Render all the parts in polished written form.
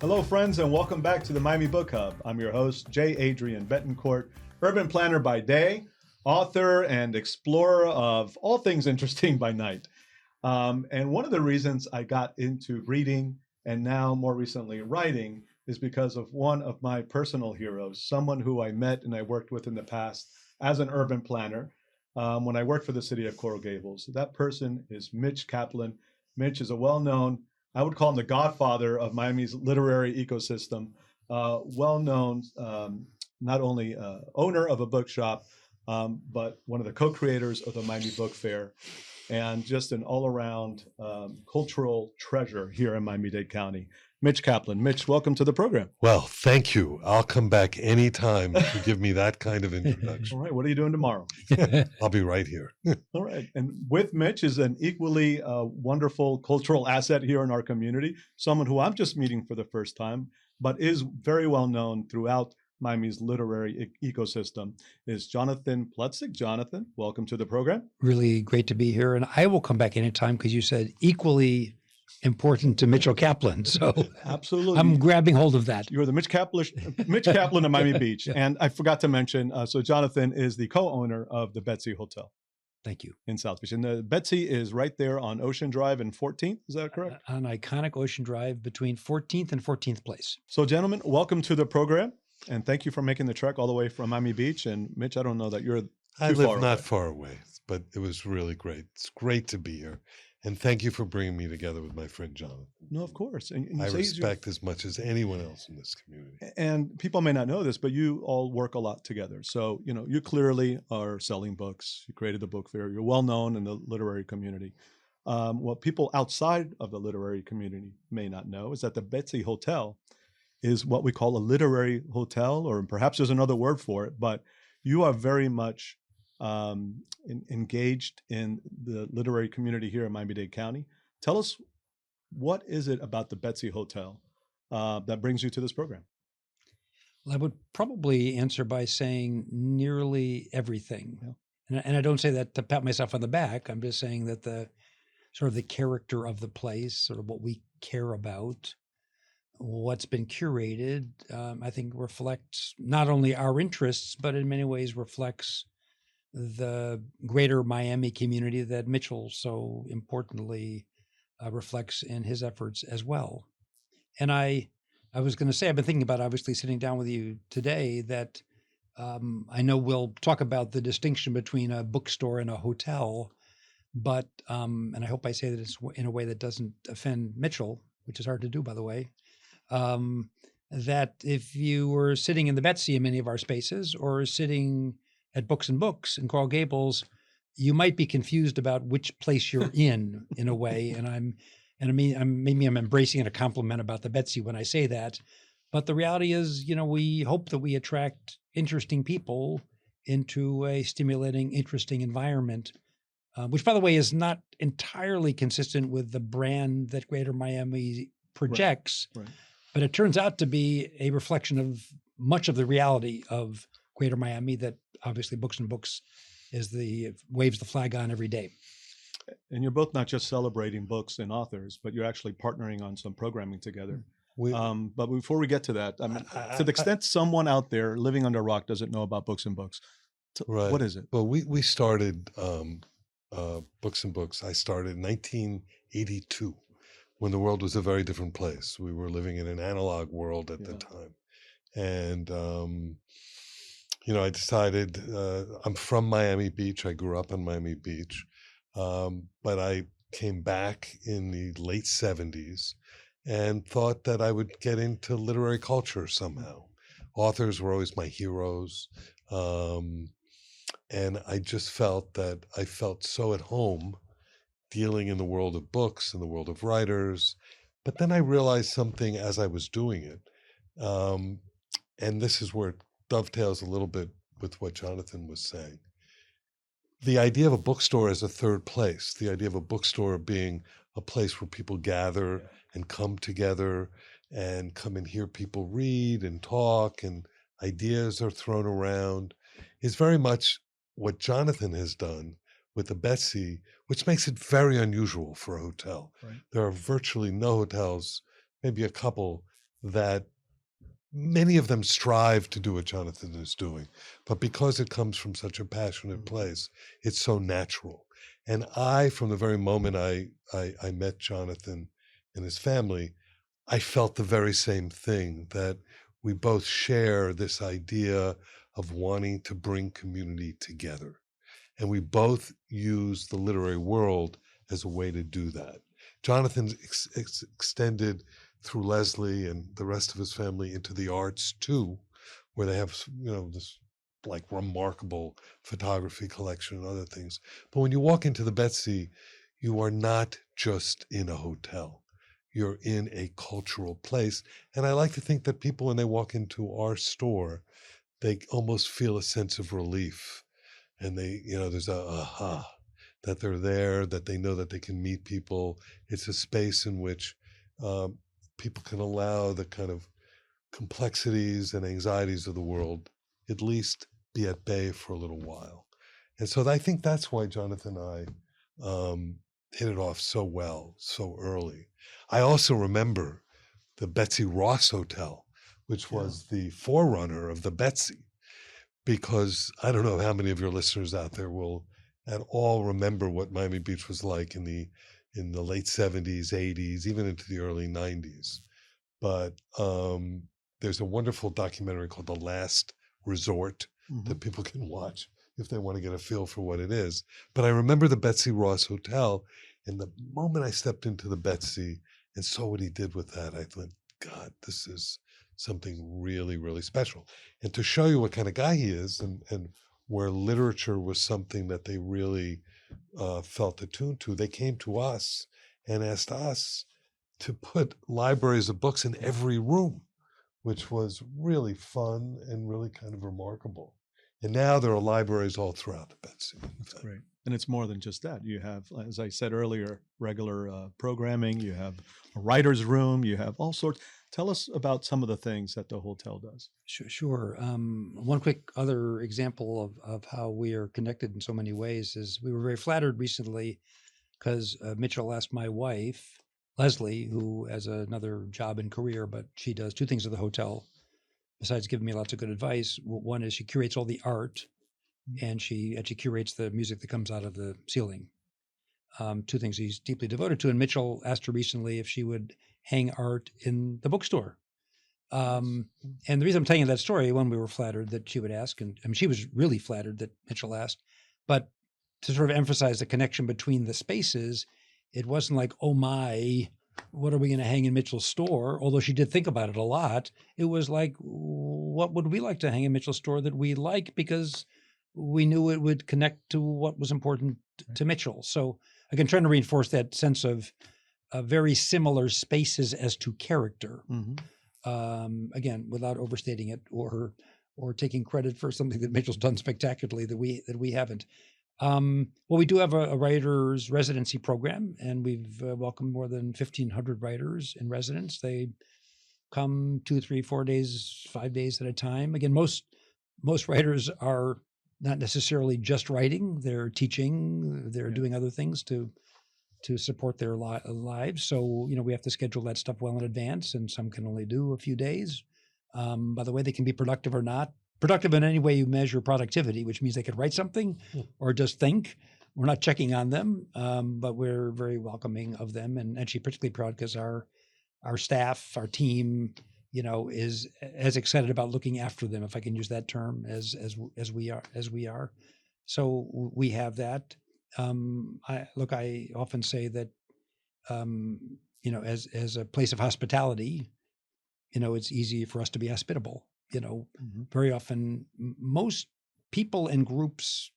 Hello, friends, and welcome back to the Miami Book Hub. I'm your host, J. Adrian Betancourt, urban planner by day, author and explorer of all things interesting by night. And one of the reasons I got into reading and now more recently writing is because of one of my personal heroes, someone who I met and I worked with in the past as an urban planner when I worked for the city of Coral Gables. That person is Mitch Kaplan. Mitch is a well-known, I would call him the godfather of Miami's literary ecosystem, well-known, not only owner of a bookshop, but one of the co-creators of the Miami Book Fair, and just an all-around cultural treasure here in Miami-Dade County. Mitch Kaplan. Mitch, welcome to the program. Well, thank you. I'll come back anytime to give me that kind of introduction. All right, what are you doing tomorrow? I'll be right here. All right, and with Mitch is an equally wonderful cultural asset here in our community, someone who I'm just meeting for the first time, but is very well known throughout Miami's literary ecosystem, is Jonathan Plutzik. Jonathan, welcome to the program. Really great to be here. And I will come back anytime because you said equally important to Mitchell Kaplan. So absolutely, I'm grabbing hold of that. You're the Mitch Kaplan of Miami Beach. Yeah. And I forgot to mention, so Jonathan is the co-owner of the Betsy Hotel. Thank you. In South Beach. And the Betsy is right there on Ocean Drive and 14th. Is that correct? On iconic Ocean Drive between 14th and 14th Place. So gentlemen, welcome to the program. And thank you for making the trek all the way from Miami Beach. And Mitch, I don't know that you're I live not far away, but it was really great. It's great to be here. And thank you for bringing me together with my friend Jonathan. No, of course. And I respect as much as anyone else in this community. And people may not know this, but you all work a lot together. So, you know, you clearly are selling books. You created the book fair. You're well known in the literary community. What people outside of the literary community may not know is that the Betsy Hotel is what we call a literary hotel, or perhaps there's another word for it, but you are very much engaged in the literary community here in Miami-Dade County. Tell us, what is it about the Betsy Hotel that brings you to this program? Well, I would probably answer by saying nearly everything. Yeah. And I don't say that to pat myself on the back. I'm just saying that the sort of the character of the place, sort of what we care about, what's been curated, I think reflects not only our interests, but in many ways reflects the greater Miami community that Mitchell so importantly reflects in his efforts as well. And I was going to say, I've been thinking about obviously sitting down with you today that I know we'll talk about the distinction between a bookstore and a hotel, but, and I hope I say that it's in a way that doesn't offend Mitchell, which is hard to do, by the way, that if you were sitting in the Betsy in many of our spaces or sitting at Books in Coral Gables, you might be confused about which place you're in a way. And maybe I'm embracing a compliment about the Betsy when I say that, but the reality is, you know, we hope that we attract interesting people into a stimulating, interesting environment, which, by the way, is not entirely consistent with the brand that Greater Miami projects, right. But it turns out to be a reflection of much of the reality of Greater Miami that obviously Books waves the flag on every day. And you're both not just celebrating books and authors, but you're actually partnering on some programming together. But before we get to that, I mean, to the extent someone out there living under a rock doesn't know about Books, right. What is it? Well, we started Books. I started in 1982 when the world was a very different place. We were living in an analog world at the time. And you know, I decided, I'm from Miami Beach. I grew up in Miami Beach, but I came back in the late 70s and thought that I would get into literary culture somehow. Authors were always my heroes. And I just felt that I felt so at home dealing in the world of books and the world of writers. But then I realized something as I was doing it. And this is where it dovetails a little bit with what Jonathan was saying. The idea of a bookstore as a third place, the idea of a bookstore being a place where people gather and come together and come and hear people read and talk and ideas are thrown around, is very much what Jonathan has done with the Betsy, which makes it very unusual for a hotel. Right. There are virtually no hotels, maybe a couple, that many of them strive to do what Jonathan is doing, but because it comes from such a passionate place, it's so natural. And from the very moment I met Jonathan and his family, I felt the very same thing, that we both share this idea of wanting to bring community together. And we both use the literary world as a way to do that. Jonathan's extended through Leslie and the rest of his family into the arts too, where they have, this like remarkable photography collection and other things. But when you walk into the Betsy, you are not just in a hotel. You're in a cultural place. And I like to think that people, when they walk into our store, they almost feel a sense of relief. And there's a aha, that they're there, that they know that they can meet people. It's a space in which people can allow the kind of complexities and anxieties of the world at least be at bay for a little while. And so I think that's why Jonathan and I hit it off so well, so early. I also remember the Betsy Ross Hotel, which was the forerunner of the Betsy, because I don't know how many of your listeners out there will at all remember what Miami Beach was like in the late 70s, 80s, even into the early 90s. But there's a wonderful documentary called The Last Resort that people can watch if they want to get a feel for what it is. But I remember the Betsy Ross Hotel, and the moment I stepped into the Betsy and saw what he did with that, I thought, God, this is something really, really special. And to show you what kind of guy he is, and where literature was something that they really felt attuned to, they came to us and asked us to put libraries of books in every room, which was really fun and really kind of remarkable. And now there are libraries all throughout the Betsy. That's great. And it's more than just that. You have, as I said earlier, regular programming, you have a writer's room, you have all sorts. Tell us about some of the things that the hotel does. Sure. One quick other example of how we are connected in so many ways is we were very flattered recently because Mitchell asked my wife, Leslie, who has another job and career, but she does two things at the hotel besides giving me lots of good advice. One is she curates all the art, and she actually curates the music that comes out of the ceiling. Two things he's deeply devoted to. And Mitchell asked her recently if she would hang art in the bookstore. And the reason I'm telling you that story, one, we were flattered that she would ask, and I mean, she was really flattered that Mitchell asked, but to sort of emphasize the connection between the spaces, it wasn't like, oh my, what are we going to hang in Mitchell's store? Although she did think about it a lot. It was like, what would we like to hang in Mitchell's store that we like, because we knew it would connect to what was important to Mitchell. So again, trying to reinforce that sense of very similar spaces as to character. Again, without overstating it or taking credit for something that Mitchell's done spectacularly that we haven't. Well, we do have a writer's residency program, and we've welcomed more than 1,500 writers in residence. They come 2, 3, 4 days, 5 days at a time. Again, most writers are not necessarily just writing; they're teaching, they're doing other things to support their lives. So, we have to schedule that stuff well in advance, and some can only do a few days. By the way, they can be productive or not. Productive in any way you measure productivity, which means they could write something or just think. We're not checking on them, but we're very welcoming of them, and actually particularly proud because our staff, our team, is as excited about looking after them, if I can use that term, as we are. So we have that. I often say that, as a place of hospitality, it's easy for us to be hospitable. Very often, most people and groups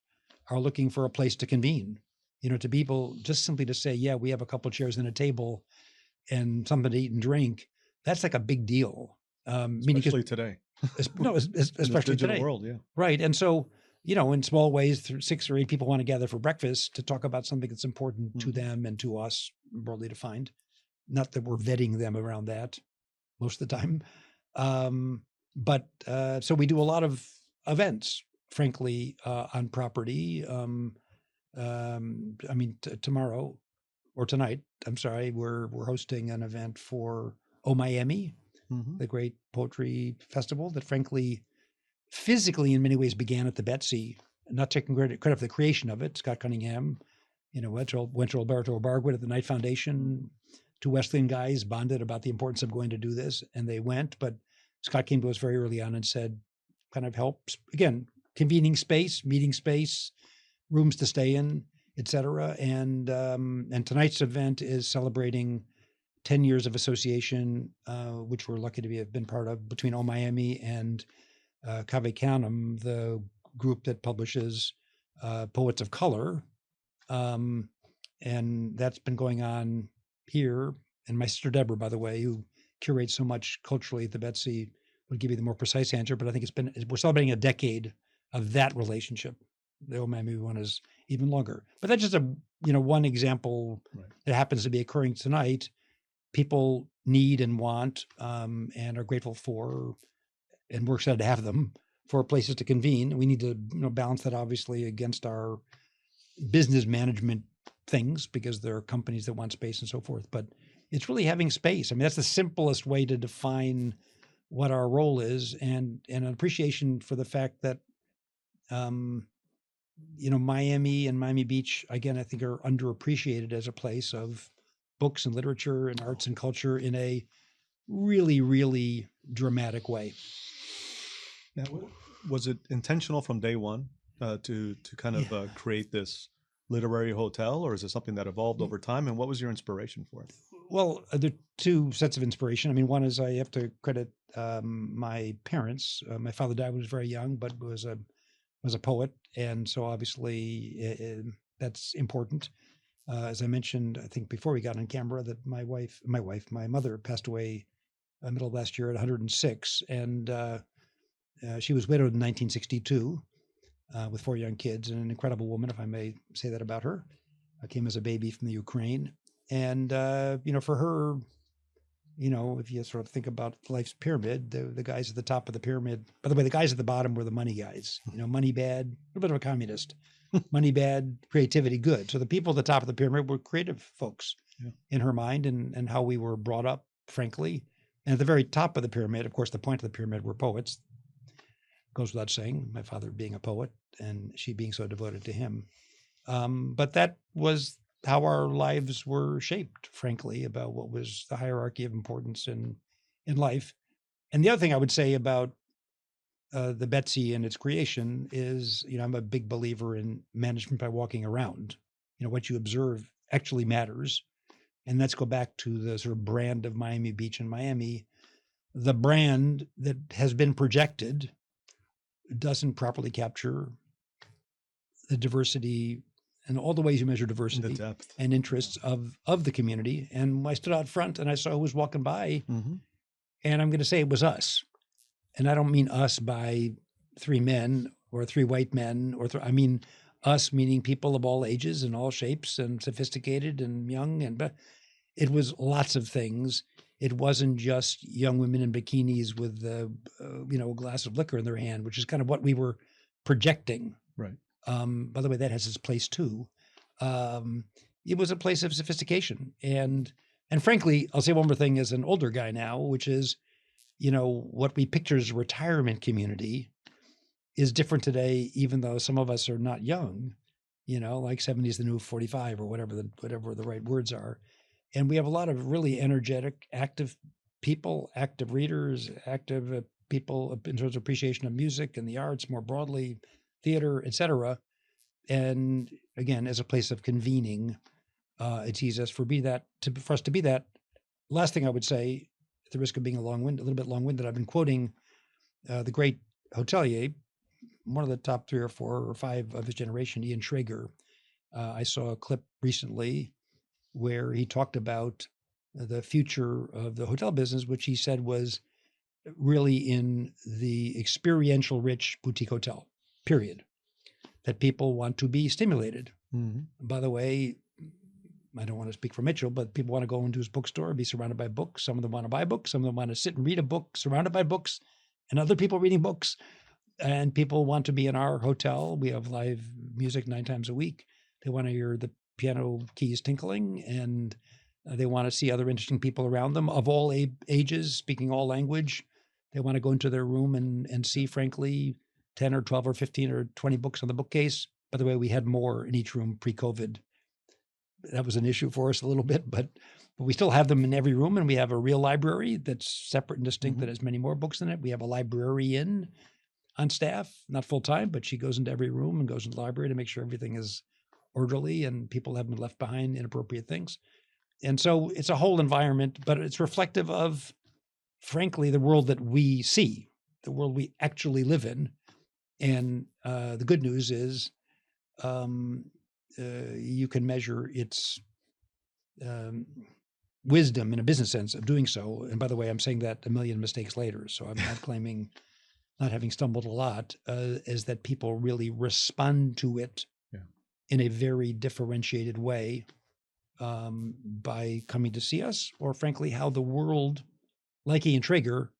are looking for a place to convene. To people just simply to say, yeah, we have a couple chairs and a table and something to eat and drink. That's like a big deal. Especially today. Especially digital today. World, yeah. Right. And so, in small ways, 6 or 8 people want to gather for breakfast to talk about something that's important to them and to us, broadly defined. Not that we're vetting them around that most of the time. But so we do a lot of events, frankly, on property. Tomorrow or tonight, I'm sorry, we're hosting an event for Miami, the great poetry festival that frankly, physically in many ways began at the Betsy, not taking credit for the creation of it. Scott Cunningham, went to Alberto Barwood at the Knight Foundation. Two Wesleyan guys bonded about the importance of going to do this, and they went. But Scott came to us very early on and said, kind of helps, again, convening space, meeting space, rooms to stay in, et cetera. And tonight's event is celebrating 10 years of association, which we're lucky to have been part of, between O Miami and Cave Canem, the group that publishes poets of color. And that's been going on here. And my sister Deborah, by the way, who curates so much culturally at the Betsy, would give you the more precise answer. But I think we're celebrating a decade of that relationship. The O Miami one is even longer. But that's just one example that happens to be occurring tonight. People need and want and are grateful for, and we're excited to have them, for places to convene. We need to balance that obviously against our business management things, because there are companies that want space and so forth. But it's really having space. I mean, that's the simplest way to define what our role is, and an appreciation for the fact that Miami and Miami Beach, again, I think are underappreciated as a place of books and literature and arts and culture in a really, really dramatic way. Now, was it intentional from day one to kind of create this literary hotel, or is it something that evolved over time? And what was your inspiration for it? Well, there are two sets of inspiration. I mean, one is I have to credit my parents. My father died when he was very young, but was a poet, and so obviously that's important. As I mentioned, I think before we got on camera, that my mother passed away middle of last year at 106, and she was widowed in 1962 with 4 young kids, and an incredible woman, if I may say that about her. Came as a baby from the Ukraine, and for her, if you sort of think about life's pyramid, the guys at the top of the pyramid. By the way, the guys at the bottom were the money guys. Money bad, a little bit of a communist. Money bad, creativity good. So the people at the top of the pyramid were creative folks in her mind, and how we were brought up, frankly. And at the very top of the pyramid, of course, the point of the pyramid were poets. Goes without saying, my father being a poet and she being so devoted to him. But that was how our lives were shaped, frankly, about what was the hierarchy of importance in life. And the other thing I would say about the Betsy and its creation is, I'm a big believer in management by walking around. What you observe actually matters. And let's go back to the sort of brand of Miami Beach and Miami. The brand that has been projected doesn't properly capture the diversity and all the ways you measure diversity, the depth and interests of the community. And I stood out front and I saw who was walking by, and I'm going to say it was us. And I don't mean us by 3 men or 3 white men, I mean us meaning people of all ages and all shapes and sophisticated and young, but it was lots of things. It wasn't just young women in bikinis with a glass of liquor in their hand, which is kind of what we were projecting. Right. By the way, that has its place too. It was a place of sophistication, and frankly, I'll say one more thing as an older guy now, which is, what we picture as a retirement community is different today, even though some of us are not young. Like 70 is the new 45 or whatever the right words are. And we have a lot of really energetic, active people, active readers, active people in terms of appreciation of music and the arts more broadly, theater, et cetera. And again, as a place of convening, it's easiest for us to be that. Last thing I would say, at the risk of being a little bit long-winded, I've been quoting the great hotelier, one of the top 3 or 4 or 5 of his generation, Ian Schrager. I saw a clip recently where he talked about the future of the hotel business, which he said was really in the experiential rich boutique hotel, period. That people want to be stimulated. By the way, I don't want to speak for Mitchell, but people want to go into his bookstore and be surrounded by books. Some of them want to buy books. Some of them want to sit and read a book surrounded by books and other people reading books. And people want to be in our hotel. We have live music 9 times a week. They want to hear the piano keys tinkling and They want to see other interesting people around them of all ages, speaking all language. They want to go into their room and see, frankly, 10 or 12 or 15 or 20 books on the bookcase. By the way, we had more in each room pre-COVID. That was an issue for us a little bit, but we still have them in every room, and we have a real library that's separate and distinct that has many more books in it. We have a librarian on staff, not full-time, but she goes into every room and goes into the library to make sure everything is orderly and people haven't left behind inappropriate things. And so it's a whole environment, but it's reflective of, frankly, the world that we see, the world we actually live in. And the good news is you can measure its wisdom in a business sense of doing so. And by the way, I'm saying that a million mistakes later, so I'm not claiming not having stumbled a lot, is that people really respond to it in a very differentiated way by coming to see us, or frankly, how the world, like Ian Traeger,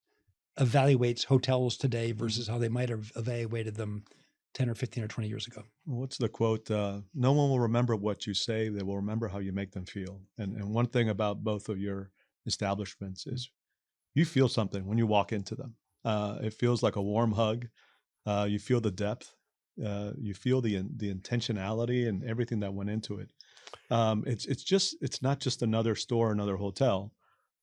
evaluates hotels today versus how they might have evaluated them 10 or 15 or 20 years ago. What's the quote? No one will remember what you say. They will remember how you make them feel. And one thing about both of your establishments is you feel something when you walk into them. It feels like a warm hug. You feel the depth. You feel the intentionality and everything that went into it. It's not just another store, another hotel.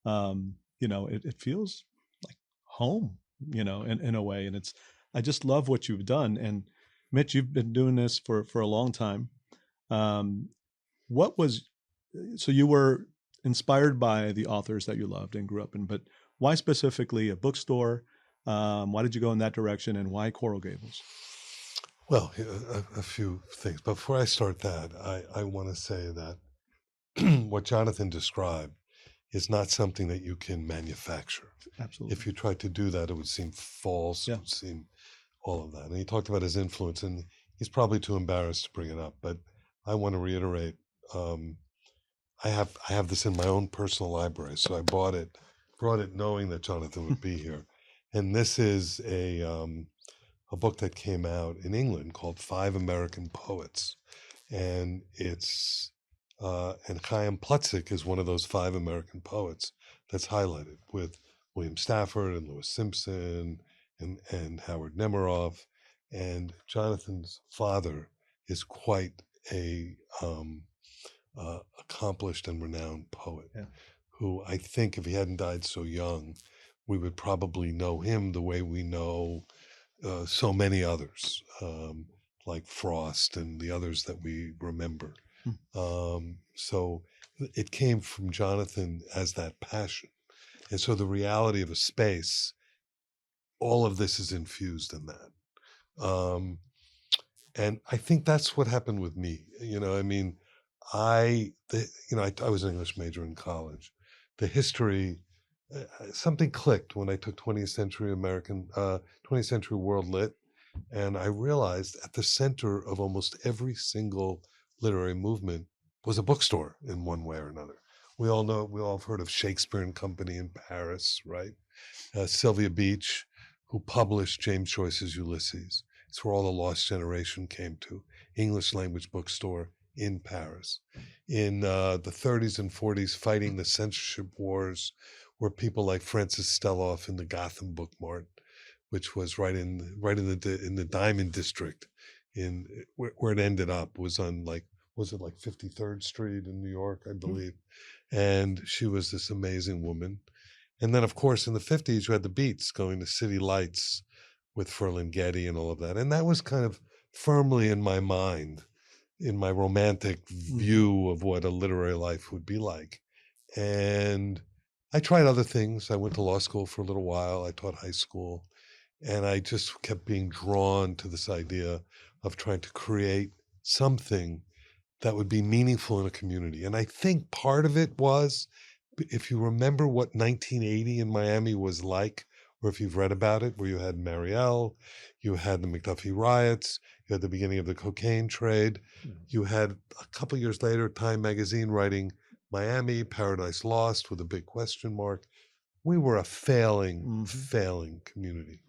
It feels like home, in a way. And I just love what you've done. And Mitch, you've been doing this for a long time. So you were inspired by the authors that you loved and grew up in, but why specifically a bookstore? Why did you go in that direction, and why Coral Gables? Well, a few things. Before I start that, I want to say that what Jonathan described is not something that you can manufacture. Absolutely. If you tried to do that, it would seem false. It would seem all of that. And he talked about his influence, and he's probably too embarrassed to bring it up. But I want to reiterate, I have this in my own personal library. So I brought it knowing that Jonathan would be here. And this is a book that came out in England called 5 American Poets. And it's and Chaim Plutzik is one of those 5 American poets that's highlighted, with William Stafford and Lewis Simpson and Howard Nemerov. And Jonathan's father is quite a accomplished and renowned poet, who I think if he hadn't died so young, we would probably know him the way we know so many others, like Frost and the others that we remember. So it came from Jonathan as that passion. And so the reality of a space, all of this is infused in that. And I think that's what happened with me. I was an English major in college. The history, something clicked when I took 20th century world lit. And I realized at the center of almost every single literary movement was a bookstore in one way or another. We all have heard of Shakespeare and Company in Paris, right? Sylvia Beach, who published James Joyce's Ulysses. It's where all the Lost Generation came to. English language bookstore in Paris. In the 30s and 40s, fighting the censorship wars, were people like Francis Stelloff in the Gotham Book Mart, which was right in the Diamond District, where it ended up was on was it 53rd Street in New York, I believe. And she was this amazing woman. And then, of course, in the 50s, you had the Beats going to City Lights with Ferlinghetti and all of that. And that was kind of firmly in my mind, in my romantic view of what a literary life would be like. And I tried other things. I went to law school for a little while. I taught high school. And I just kept being drawn to this idea of trying to create something that would be meaningful in a community. And I think part of it was, if you remember what 1980 in Miami was like, or if you've read about it, where you had Marielle, you had the McDuffie riots, you had the beginning of the cocaine trade, you had a couple years later, Time magazine writing Miami, Paradise Lost with a big question mark. We were a failing community.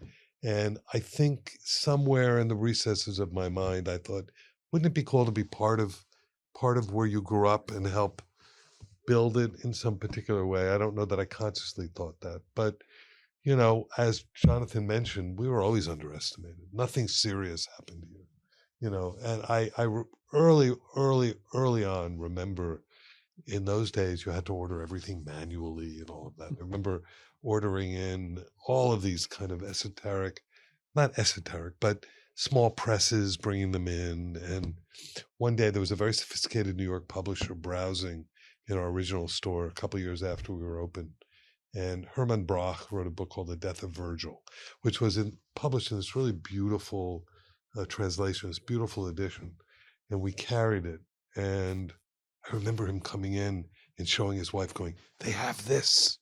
And I think somewhere in the recesses of my mind, I thought, wouldn't it be cool to be part of where you grew up and help build it in some particular way. I don't know that I consciously thought that, but as Jonathan mentioned, we were always underestimated. Nothing serious happened here, and I early on remember in those days you had to order everything manually and all of that. I remember ordering in all of these kind of not esoteric, but small presses, bringing them in. And one day there was a very sophisticated New York publisher browsing in our original store a couple of years after we were open. And Herman Broch wrote a book called The Death of Virgil, which was published in this really beautiful translation, this beautiful edition. And we carried it. And I remember him coming in and showing his wife going, "They have this."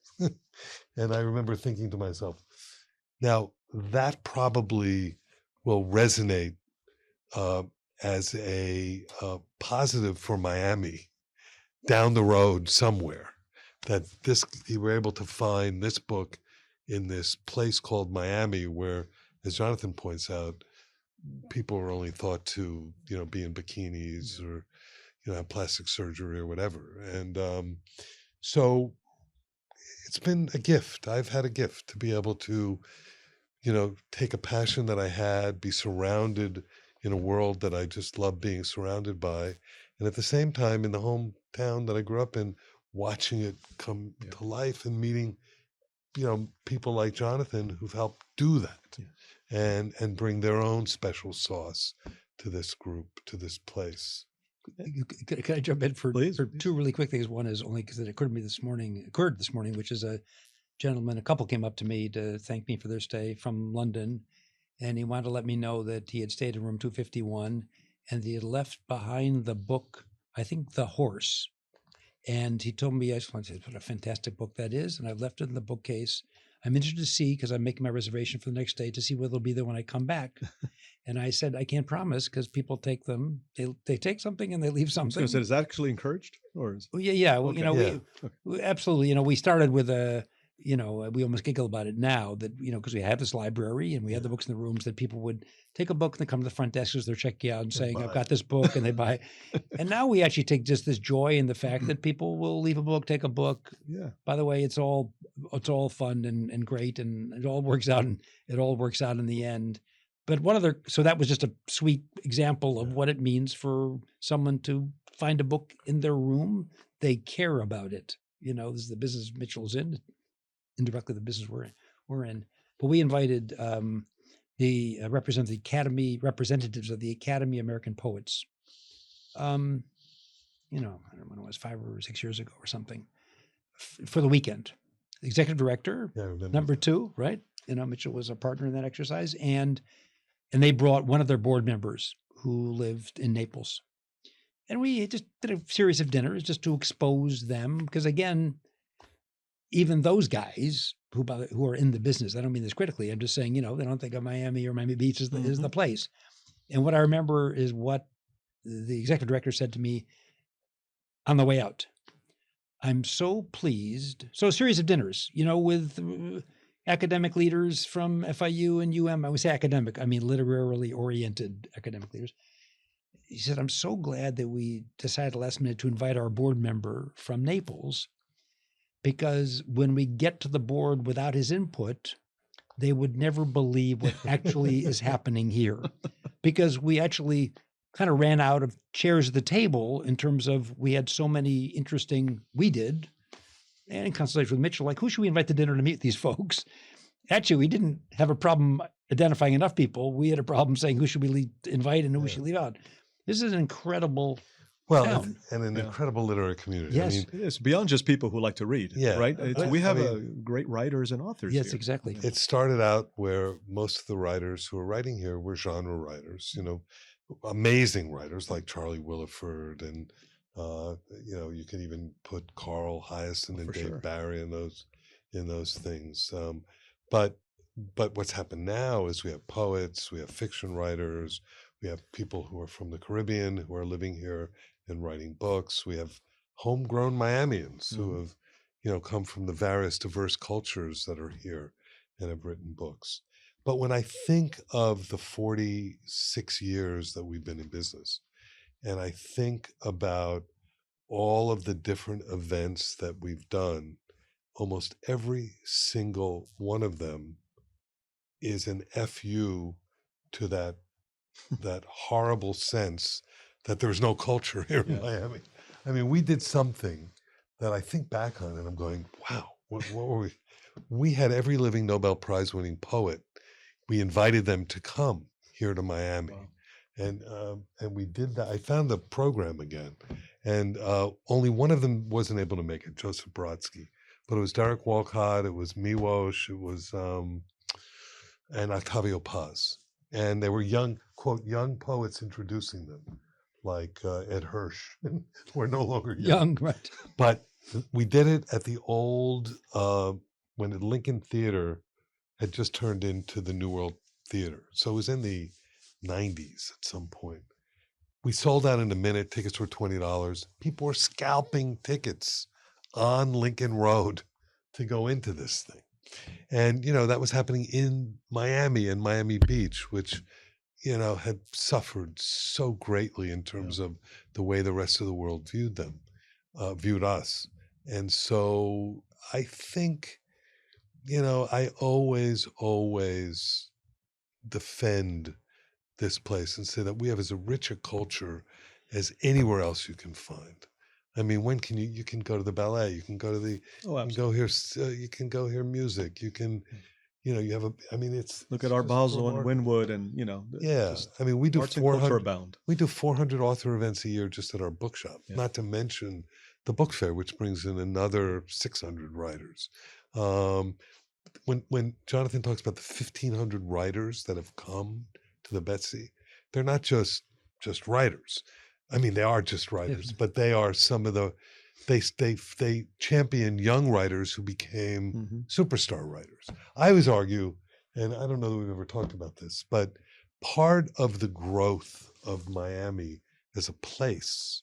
And I remember thinking to myself, now that probably will resonate as a positive for Miami down the road somewhere, that you were able to find this book in this place called Miami, where, as Jonathan points out, people were only thought to, be in bikinis or, have plastic surgery or whatever. And so it's been a gift. I've had a gift to be able to, take a passion that I had, be surrounded in a world that I just love being surrounded by. And at the same time, in the hometown that I grew up in, watching it come to life and meeting, people like Jonathan who've helped do that and bring their own special sauce to this group, to this place. Can I jump in for Please. two really quick things? One is only because it occurred this morning, which is a couple came up to me to thank me for their stay from London. And he wanted to let me know that he had stayed in room 251 and he had left behind the book, I think, The Horse. And he told me, I just wanted to say what a fantastic book that is. And I've left it in the bookcase. I'm interested to see, because I'm making my reservation for the next day, to see whether it'll be there when I come back. And I said, I can't promise, because people take them. They take something and they leave something. I was going to say, is that actually encouraged? Or is... Well, yeah. Well, okay. We absolutely, we started with we almost giggle about it now that, because we have this library and we have the books in the rooms, that people would take a book and they come to the front desk as they're checking out and saying, I've got this book, and they buy. And now we actually take just this joy in the fact that people will leave a book, take a book. Yeah. By the way, it's all fun and great, and it all works out, and it all works out in the end. But so that was just a sweet example of what it means for someone to find a book in their room. They care about it. This is the business Mitchell's in. Indirectly the business we're in. But we invited the representatives of the Academy of American Poets. I don't know when it was 5 or 6 years ago or something, for the weekend. The executive director, number 2, right? Mitchell was a partner in that exercise, and they brought one of their board members who lived in Naples, and we just did a series of dinners just to expose them, because again, even those guys who are in the business, I don't mean this critically, I'm just saying, they don't think of Miami or Miami Beach as the place. And what I remember is what the executive director said to me on the way out. I'm so pleased. So a series of dinners, with academic leaders from FIU and UM. I would say academic, I mean literarily oriented academic leaders. He said, I'm so glad that we decided last minute to invite our board member from Naples, because when we get to the board without his input, they would never believe what actually is happening here. Because we actually kind of ran out of chairs at the table in terms of we had so many interesting, and in consultation with Mitchell, like, who should we invite to dinner to meet these folks? Actually, we didn't have a problem identifying enough people. We had a problem saying who should we Yeah. invite and who we should leave out. This is an incredible and an incredible literary community. Yes. I mean, It's beyond just people who like to read, right? We have great writers and authors Yes, here. exactly. It started out where most of the writers who are writing here were genre writers, amazing writers like Charlie Williford, and you can even put Carl Hyacin and Dave Barry in those things. But what's happened now is we have poets, we have fiction writers, we have people who are from the Caribbean who are living here and writing books. We have homegrown Miamians who have, come from the various diverse cultures that are here and have written books. But when I think of the 46 years that we've been in business, and I think about all of the different events that we've done, almost every single one of them is an FU to that horrible sense that there's no culture here in Miami. I mean, we did something that I think back on and I'm going, wow, what were we? We had every living Nobel Prize winning poet. We invited them to come here to Miami. Wow. And we did that. I found the program again. And only one of them wasn't able to make it, Joseph Brodsky. But it was Derek Walcott, it was Miłosz, it was, and Octavio Paz. And they were young, quote, young poets introducing them, like Ed Hirsch. We're no longer young. Right. But we did it at the old, when the Lincoln Theater had just turned into the New World Theater. So it was in the 90s at some point. We sold out in a minute. Tickets were $20. People were scalping tickets on Lincoln Road to go into this thing. And, you know, that was happening in Miami and Miami Beach, which, you know, had suffered so greatly in terms of the way the rest of the world viewed them, viewed us. And so I think, you know, I always defend this place and say that we have as rich a culture as anywhere else you can find. I mean, when can you can go to the ballet, you can go to the, you can go hear, you can go hear music, you can, you know, you have I mean, look at Art Basel and Wynwood and, you know. Yeah, I mean, we do arts and culture abound. We do 400 author events a year just at our bookshop, not to mention the book fair, which brings in another 600 writers. When Jonathan talks about the 1,500 writers that have come to the Betsy, they're not just writers. I mean, they are just writers, but they are some of the, they champion young writers who became superstar writers. I always argue, and I don't know that we've ever talked about this, but part of the growth of Miami as a place,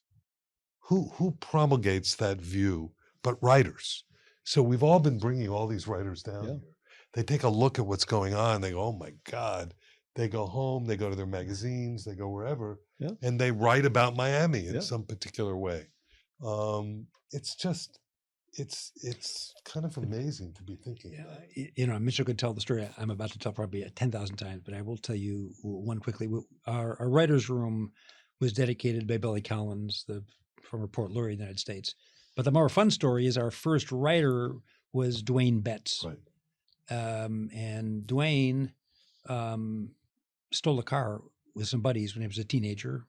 who promulgates that view but writers? So we've all been bringing all these writers down here. They take a look at what's going on. They go, oh my God. They go home, they go to their magazines, they go wherever, and they write about Miami in some particular way. It's just, it's kind of amazing to be thinking about. You know, Mitchell could tell the story I'm about to tell probably 10,000 times, but I will tell you one quickly. Our writer's room was dedicated by Billy Collins, the former Port Laureate of the United States. But the more fun story is our first writer was Dwayne Betts. Right. And Dwayne stole a car with some buddies when he was a teenager.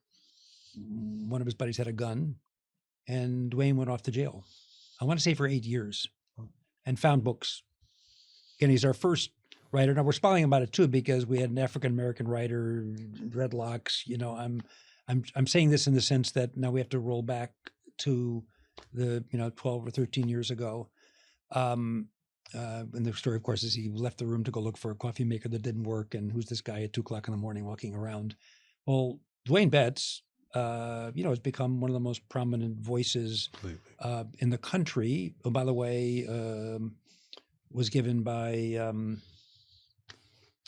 One of his buddies had a gun, and Dwayne went off to jail. I want to say for 8 years, and found books. Again, he's our first writer. Now we're smiling about it too because we had an African American writer, dreadlocks. You know, I'm saying this in the sense that now we have to roll back to the 12 or 13 years ago. And the story, of course, is he left the room to go look for a coffee maker that didn't work. And who's this guy at 2:00 in the morning walking around? Well, Dwayne Betts, has become one of the most prominent voices in the country. Oh, by the way, was given by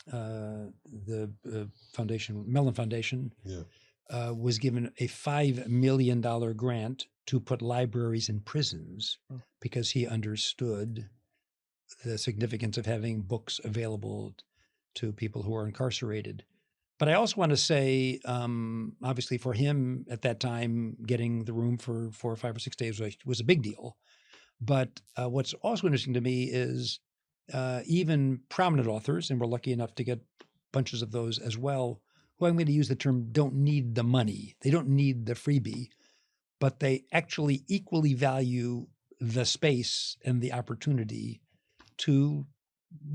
the foundation, Mellon Foundation, was given a $5 million grant to put libraries in prisons because he understood the significance of having books available to people who are incarcerated. But I also want to say, obviously for him at that time, getting the room for 4 or 5 or 6 days was a big deal. But what's also interesting to me is even prominent authors, and we're lucky enough to get bunches of those as well, who I'm going to use the term don't need the money. They don't need the freebie, but they actually equally value the space and the opportunity to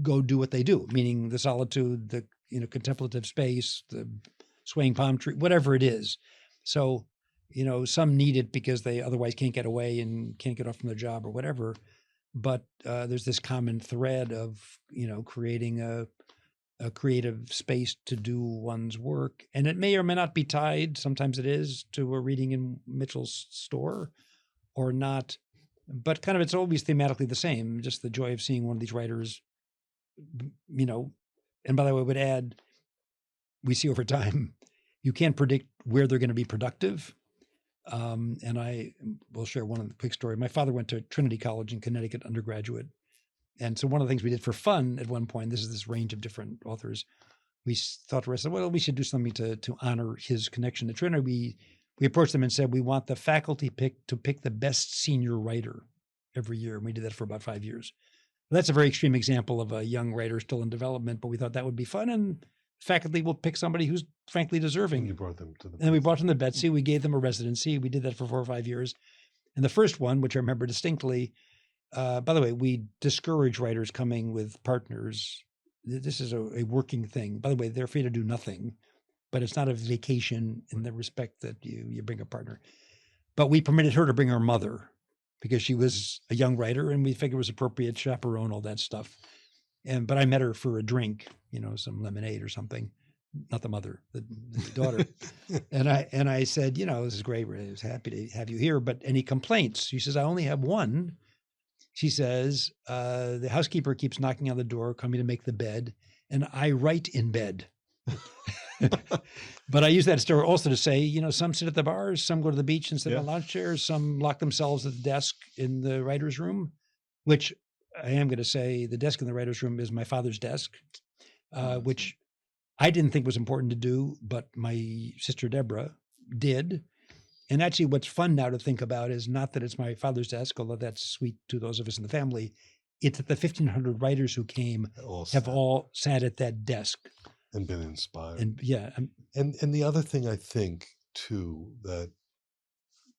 go do what they do, meaning the solitude, the contemplative space, the swaying palm tree, whatever it is. So, some need it because they otherwise can't get away and can't get off from their job or whatever. But there's this common thread of, creating a creative space to do one's work. And it may or may not be tied, sometimes it is, to a reading in Mitchell's store or not. But kind of it's always thematically the same, just the joy of seeing one of these writers, and by the way, I would add, we see over time, you can't predict where they're going to be productive. And I will share one quick story. My father went to Trinity College in Connecticut undergraduate. And so one of the things we did for fun at one point, this is this range of different authors, we thought to ourselves, well, we should do something to honor his connection to Trinity. We approached them and said, we want the faculty to pick the best senior writer every year. And we did that for about 5 years. That's a very extreme example of a young writer still in development, but we thought that would be fun. And faculty will pick somebody who's frankly deserving. And you brought them to the And we brought them to Betsy. We gave them a residency. We did that for 4 or 5 years. And the first one, which I remember distinctly, by the way, we discourage writers coming with partners. This is a working thing. By the way, they're free to do nothing, but it's not a vacation in the respect that you bring a partner. But we permitted her to bring her mother because she was a young writer, and we figured it was appropriate, chaperone, all that stuff. But I met her for a drink, some lemonade or something. Not the mother, the daughter. and I said, this is great. I was happy to have you here. But any complaints? She says, I only have one. She says, the housekeeper keeps knocking on the door, coming to make the bed, and I write in bed. But I use that story also to say, some sit at the bars, some go to the beach and sit on lounge chairs, some lock themselves at the desk in the writer's room, which I am going to say the desk in the writer's room is my father's desk, which I didn't think was important to do, but my sister Deborah did. And actually what's fun now to think about is not that it's my father's desk, although that's sweet to those of us in the family. It's that the 1,500 writers who came have all sat at that desk. And been inspired. And yeah. And the other thing I think too, that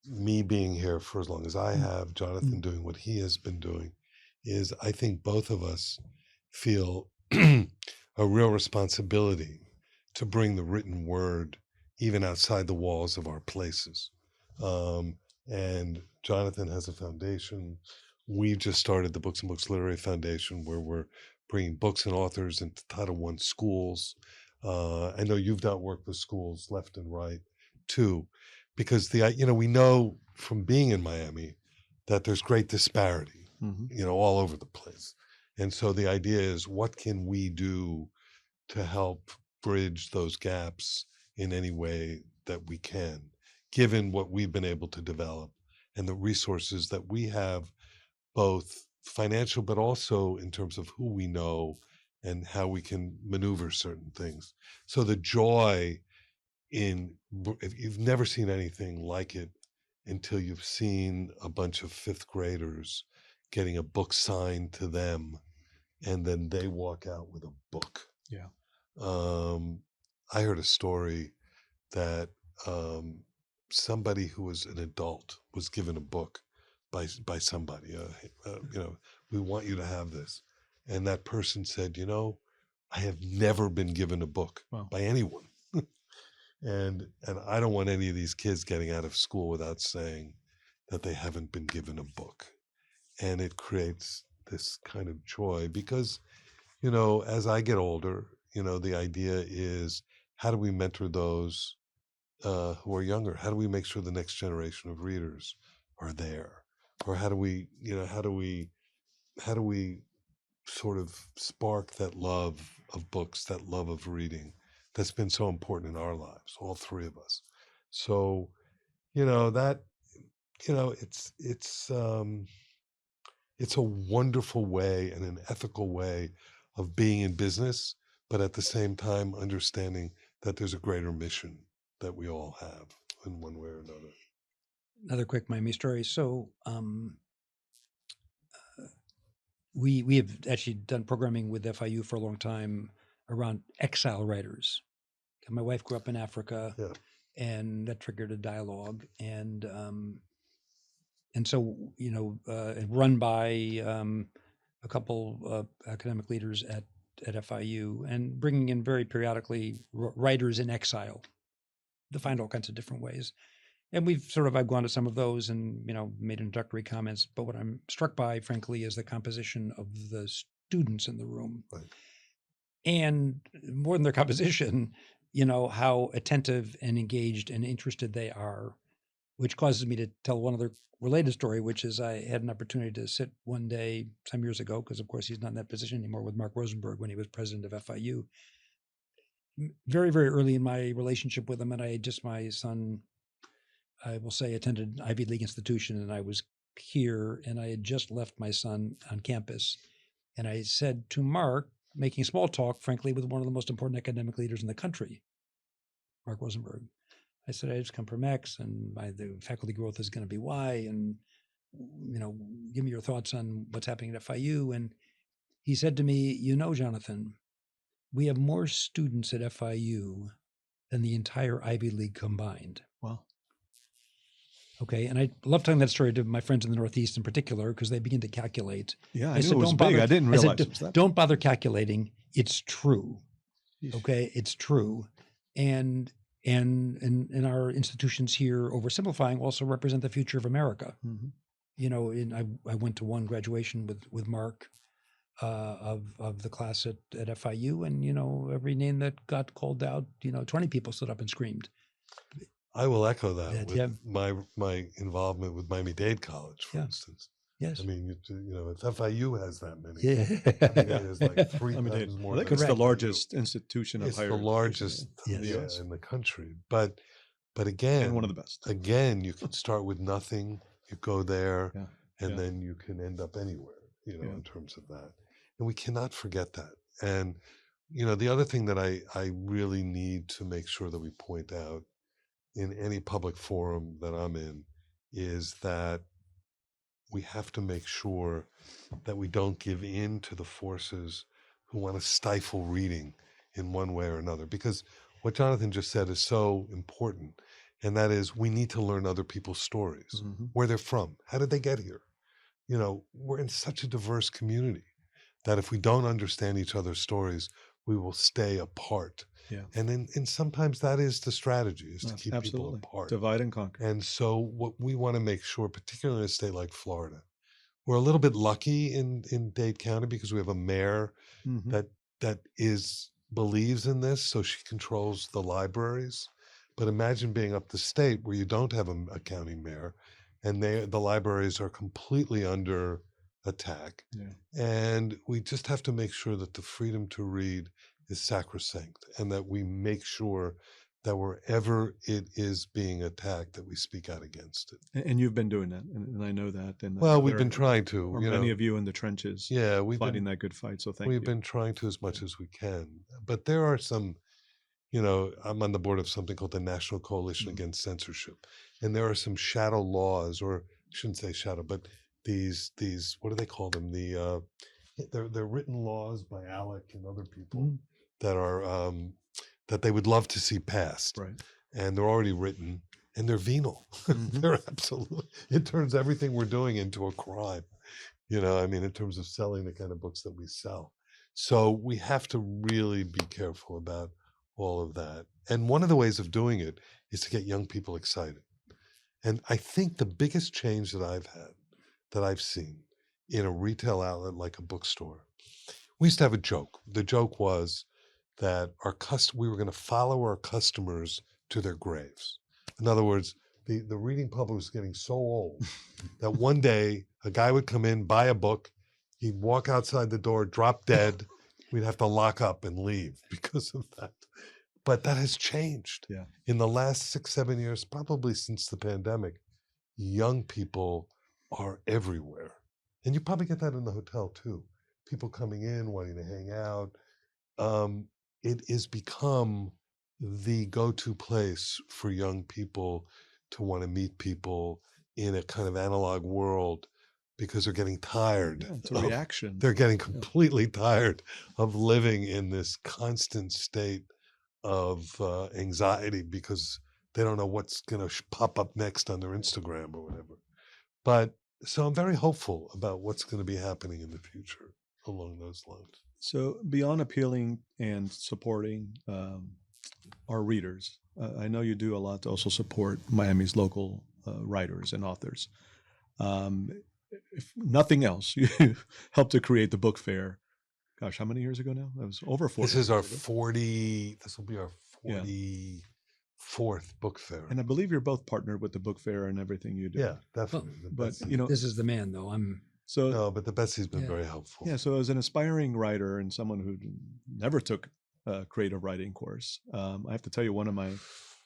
me being here for as long as I have, Jonathan doing what he has been doing, is I think both of us feel a real responsibility to bring the written word even outside the walls of our places. And Jonathan has a foundation. We've just started the Books and Books Literary Foundation, where we're bringing books and authors into Title I schools. I know you've done work with schools left and right too, because we know from being in Miami that there's great disparity, all over the place. And so the idea is, what can we do to help bridge those gaps in any way that we can, given what we've been able to develop and the resources that we have, both financial, but also in terms of who we know and how we can maneuver certain things. So the joy if you've never seen anything like it until you've seen a bunch of fifth graders getting a book signed to them, and then they walk out with a book. Yeah. I heard a story that somebody who was an adult was given a book by somebody, we want you to have this. And that person said, I have never been given a book by anyone. and I don't want any of these kids getting out of school without saying that they haven't been given a book. And it creates this kind of joy because, as I get older, the idea is, how do we mentor those who are younger? How do we make sure the next generation of readers are there? Or how do we sort of spark that love of books, that love of reading that's been so important in our lives, all three of us. So, it's a wonderful way and an ethical way of being in business, but at the same time understanding that there's a greater mission that we all have in one way or another. Another quick Miami story. So we have actually done programming with FIU for a long time around exile writers. My wife grew up in Africa, and that triggered a dialogue. And so, run by a couple academic leaders at FIU, and bringing in very periodically writers in exile to find all kinds of different ways. And I've gone to some of those and, made introductory comments. But what I'm struck by, frankly, is the composition of the students in the room. Right. And more than their composition, how attentive and engaged and interested they are, which causes me to tell one other related story, which is I had an opportunity to sit one day some years ago, because of course he's not in that position anymore, with Mark Rosenberg when he was president of FIU. Very, very early in my relationship with him, and my son I will say, attended an Ivy League institution, and I was here, and I had just left my son on campus. And I said to Mark, making small talk, frankly, with one of the most important academic leaders in the country, Mark Rosenberg. I said, I just come from X, and the faculty growth is going to be Y, and give me your thoughts on what's happening at FIU. And he said to me, Jonathan, we have more students at FIU than the entire Ivy League combined. Wow. Okay, and I love telling that story to my friends in the Northeast in particular, because they begin to calculate. Yeah, I knew it was big. I didn't realize it was that. Don't bother calculating. It's true. Yeesh. Okay, it's true. And our institutions here, oversimplifying, also represent the future of America. Mm-hmm. I went to one graduation with Mark of the class at FIU, and every name that got called out, 20 people stood up and screamed. I will echo that with yeah. my involvement with Miami-Dade College, for instance. Yes. I mean, if FIU has that many, Yeah. There's like 3 times more. I think it's the largest institution of it's higher the education largest in the US. in the country. But again, And one of the best. Again, you can start with nothing. You go there, Yeah. and then you can end up anywhere. In terms of that, and we cannot forget that. And the other thing that I really need to make sure that we point out in any public forum that I'm in is that we have to make sure that we don't give in to the forces who want to stifle reading in one way or another. Because what Jonathan just said is so important, and that is we need to learn other people's stories, where they're from, how did they get here? We're in such a diverse community that if we don't understand each other's stories, we will stay apart. Yeah. And sometimes that is the strategy, is to keep Absolutely. people apart. Divide and conquer. And so what we want to make sure, particularly in a state like Florida, we're a little bit lucky in Dade County because we have a mayor that believes in this, so she controls the libraries. But imagine being up the state where you don't have a county mayor, and the libraries are completely under attack. Yeah. And we just have to make sure that the freedom to read is sacrosanct, and that we make sure that wherever it is being attacked, that we speak out against it. And you've been doing that, and I know that. And well, we've been trying to. Many of you in the trenches, we've fighting that good fight. So we've been trying to as much as we can. But there are some, I'm on the board of something called the National Coalition Against Censorship, and there are some shadow laws, or I shouldn't say shadow, but these what do they call them? They're written laws by ALEC and other people that are that they would love to see passed. Right. And they're already written, and they're venal. They're absolutely, it turns everything we're doing into a crime, in terms of selling the kind of books that we sell. So we have to really be careful about all of that. And one of the ways of doing it is to get young people excited. And I think the biggest change that I've seen in a retail outlet like a bookstore, we used to have a joke. The joke was that we were going to follow our customers to their graves. In other words, the reading public was getting so old that one day a guy would come in, buy a book, he'd walk outside the door, drop dead. We'd have to lock up and leave because of that. But that has changed. Yeah. In the last 6-7 years, probably since the pandemic, young people are everywhere. And you probably get that in the hotel too. People coming in, wanting to hang out. It has become the go-to place for young people to want to meet people in a kind of analog world because they're getting tired. Yeah, it's a reaction. They're getting completely tired of living in this constant state of anxiety because they don't know what's going to pop up next on their Instagram or whatever. But so I'm very hopeful about what's going to be happening in the future along those lines. So beyond appealing and supporting our readers, I know you do a lot to also support Miami's local writers and authors. If nothing else, you helped to create the book fair. Gosh, how many years ago now? That was over 40. This is our 40. This will be our 44th book fair. And I believe you're both partnered with the book fair and everything you do. Yeah, definitely. But this is the man, though. No, but the Betsy's been very helpful. Yeah, so as an aspiring writer and someone who never took a creative writing course, I have to tell you, one of my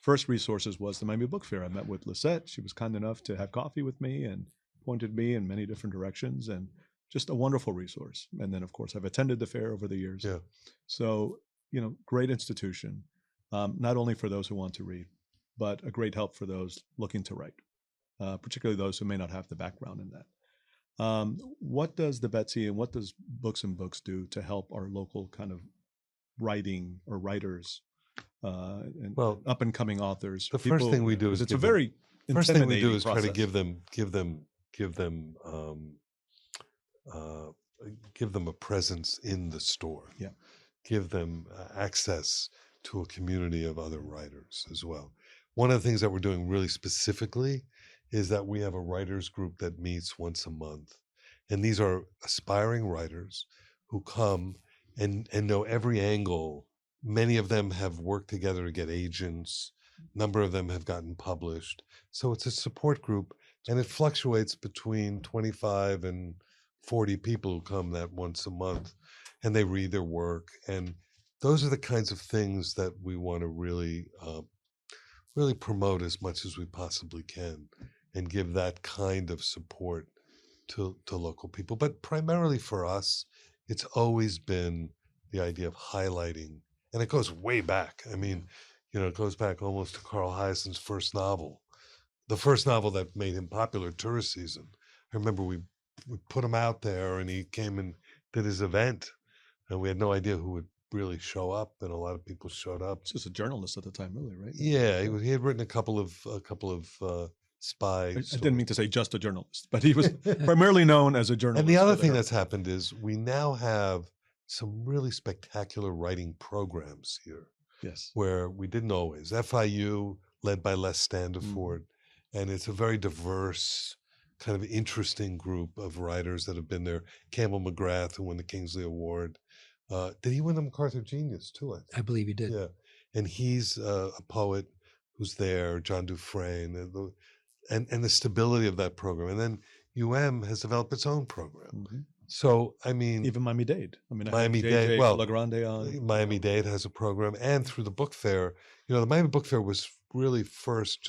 first resources was the Miami Book Fair. I met with Lisette. She was kind enough to have coffee with me and pointed me in many different directions, and just a wonderful resource. And then, of course, I've attended the fair over the years. Yeah. So, great institution, not only for those who want to read, but a great help for those looking to write, particularly those who may not have the background in that. What does the Betsy and what does Books and Books do to help our local kind of writing or writers and up and coming authers? The first thing we do is it's a very first thing we do is process. try to give them a presence in the store. Yeah. Give them access to a community of other writers as well. One of the things that we're doing really specifically is that we have a writers group that meets once a month. And these are aspiring writers who come and know every angle. Many of them have worked together to get agents. A number of them have gotten published. So it's a support group, and it fluctuates between 25 and 40 people who come that once a month, and they read their work. And those are the kinds of things that we want to really promote as much as we possibly can, and give that kind of support to local people. But primarily for us, it's always been the idea of highlighting, and it goes way back. I mean, it goes back almost to Carl Hiaasen's first novel, the first novel that made him popular, Tourist Season. I remember we put him out there, and he came and did his event, and we had no idea who would really show up, and a lot of people showed up. He was just a journalist at the time, really, right? Yeah, he had written a couple of spy. I didn't mean to say just a journalist, but he was primarily known as a journalist. And the other thing that's happened is we now have some really spectacular writing programs here. Yes. Where we didn't always. FIU, led by Les Standiford, and it's a very diverse, kind of interesting group of writers that have been there. Campbell McGrath, who won the Kingsley Award. Did he win the MacArthur Genius too? I believe he did. Yeah, and he's a poet who's there. John Dufresne, and the stability of that program. And then has developed its own program. Mm-hmm. So I mean, even Miami-Dade. I mean, Miami-Dade. Well, LaGrande on Miami-Dade has a program, and through the book fair, the Miami Book Fair was really first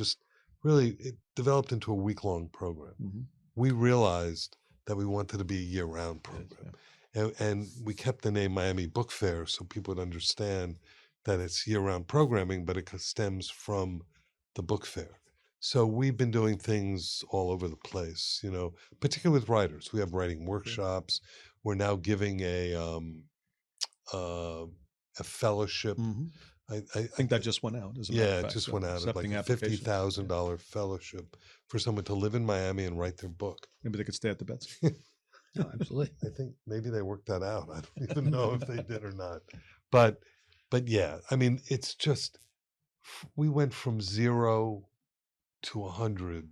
it developed into a week-long program. Mm-hmm. We realized that we wanted to be a year-round program. Yes, yeah. And we kept the name Miami Book Fair so people would understand that it's year-round programming, but it stems from the book fair. So we've been doing things all over the place, particularly with writers. We have writing workshops. We're now giving a fellowship. Mm-hmm. I think that just went out. It just went out. It's like a $50,000 fellowship for someone to live in Miami and write their book. Maybe they could stay at the Betsy. No, absolutely. I think maybe they worked that out. I don't even know if they did or not. But yeah, I mean, it's just, we went from 0 to 100.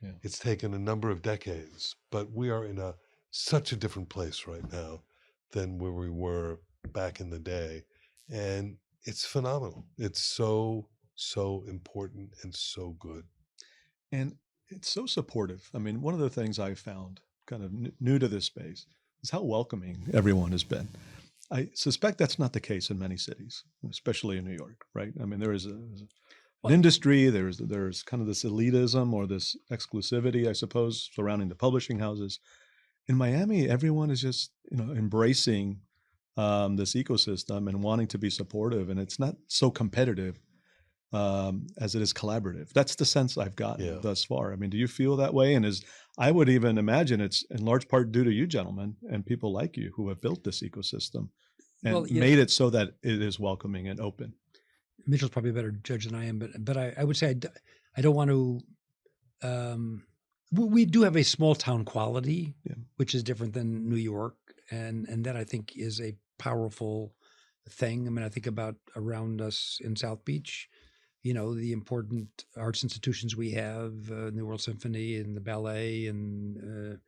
Yeah. It's taken a number of decades, but we are in such a different place right now than where we were back in the day. And it's phenomenal. It's so important and so good. And it's so supportive. I mean, one of the things I found kind of new to this space is how welcoming everyone has been. I suspect that's not the case in many cities, especially in New York, right? I mean, there is an industry, there's kind of this elitism or this exclusivity, I suppose, surrounding the publishing houses. In Miami, everyone is just, embracing this ecosystem and wanting to be supportive, and it's not so competitive as it is collaborative. That's the sense I've gotten thus far. I mean, do you feel that way? And I would even imagine it's in large part due to you gentlemen and people like you who have built this ecosystem and made it so that it is welcoming and open. Mitchell's probably a better judge than I am, but I would say I don't want to. We do have a small town quality, which is different than New York, and that I think is a powerful thing. I mean, I think about around us in South Beach, the important arts institutions we have, the World Symphony and the ballet and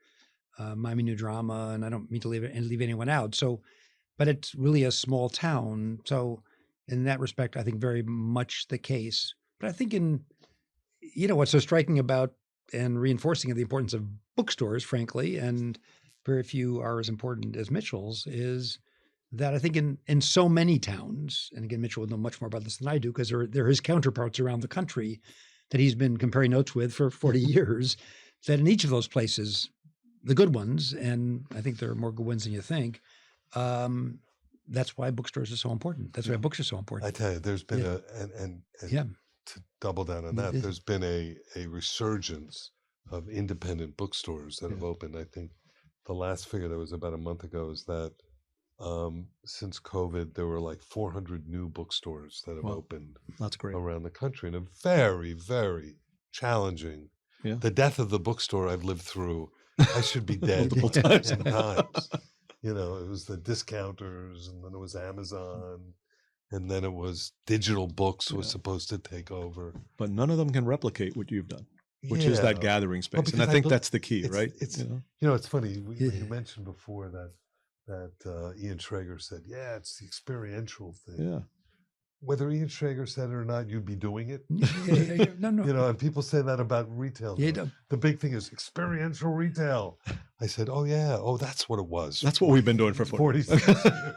Miami New Drama, and I don't mean to leave anyone out. So, but it's really a small town. So in that respect, I think very much the case. But I think what's so striking about and reinforcing of the importance of bookstores, frankly, and very few are as important as Mitchell's, is that I think in so many towns, and again, Mitchell will know much more about this than I do because they're his counterparts around the country that he's been comparing notes with for 40 years, that in each of those places, the good ones, and I think there are more good ones than you think, that's why bookstores are so important. That's why books are so important. I tell you, there's been and to double down on that, there's been a resurgence of independent bookstores that have opened. I think the last figure that was about a month ago is that since COVID, there were like 400 new bookstores that have opened. That's great. Around the country, and a very, very challenging. The death of the bookstore I've lived through. I should be dead multiple times. 10 times. You know, it was the discounters, and then it was Amazon, and then it was digital books was supposed to take over. But none of them can replicate what you've done, which is that gathering space. And I think that's the key, right? It's it's funny. You mentioned before that Ian Schrager said, it's the experiential thing. Yeah. Whether Ian Schrager said it or not, you'd be doing it. No. And people say that about retail. The big thing is experiential retail. I said, that's what it was. That's what we've been doing for 46 years.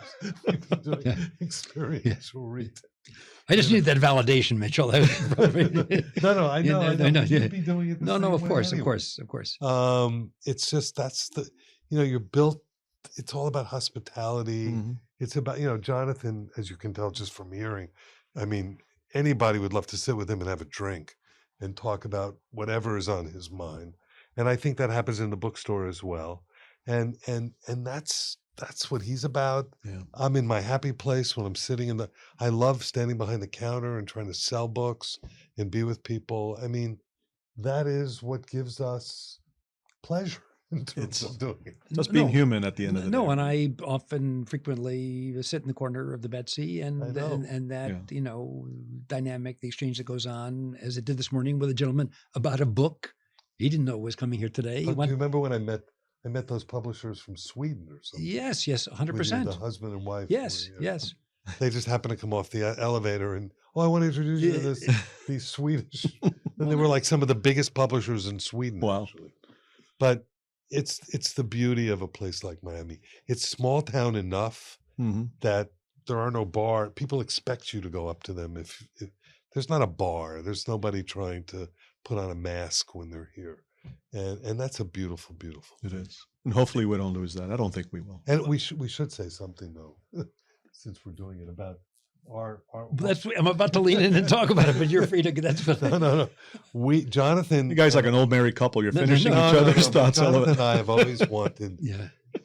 We've been doing experiential retail. I just need that validation, Mitchell. No, I know. I know. You'd be doing it. Of course. It's just that's the you're built. It's all about hospitality. Mm-hmm. It's about, Jonathan, as you can tell just from hearing, I mean, anybody would love to sit with him and have a drink and talk about whatever is on his mind. And I think that happens in the bookstore as well. And that's what he's about. Yeah. I'm in my happy place when I'm sitting I love standing behind the counter and trying to sell books and be with people. I mean, that is what gives us pleasure. It's just being human at the end of the day. And I often frequently sit in the corner of the Betsy and that dynamic, the exchange that goes on, as it did this morning with a gentleman about a book he didn't know was coming here today. Do you remember when I met those publishers from Sweden or something? Yes, 100%. The husband and wife. Yes. They just happened to come off the elevator and, I want to introduce you to these Swedish. And they were like some of the biggest publishers in Sweden. Wow. Actually. But it's the beauty of a place like Miami. It's small town enough that there are no bar. People expect you to go up to them. If there's not a bar, there's nobody trying to put on a mask when they're here. And that's a beautiful, beautiful thing. It is. And hopefully we don't lose that. I don't think we will. And we should say something though, since we're doing it about I'm about to lean in and talk about it, but you're free to. That's no. Jonathan, you guys like an old married couple. You're finishing each other's thoughts. Jonathan and I have always wanted.